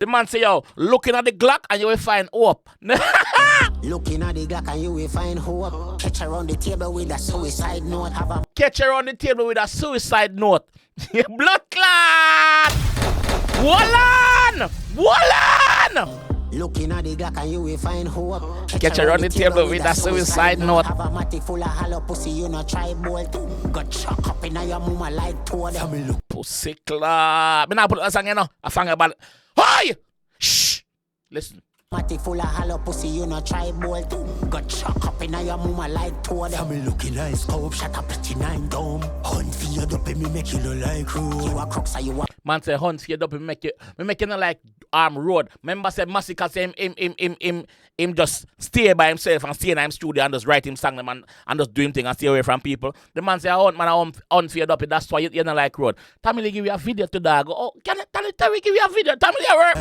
The man say, yo, looking at the Glock and you will find hope. Looking at the Glock and you will find hope. Catch her on the table with a suicide note. Catch her on the table with a suicide note. Blood clot! Wallan! Looking at the Glock and you will find hope. Catch her on the table with a suicide note. Have a matty full of hollow pussy, you know try bolt. Got chuck up in your mama like toad. Pussy clot. Me now put a song, you know. A song about... Hey! Shh! Listen. Matty full of hollow pussy, you know try bolt. Got chuck up in your mama like toad. Tell me looking nice, scope, shut up, pretty nine dome. Hunt for your dope, me make you look like crew. You a crooks, are you a... Man say hunt for your dope, me make you like road. Remember say Massacre say him just stay by himself and stay in his studio and just write him song and just do him thing and stay away from people. The man say I hunt for your dope, that's why you not like road. Tell me give you a video to dog. Oh, can we give you a video? Tell me your work, bro.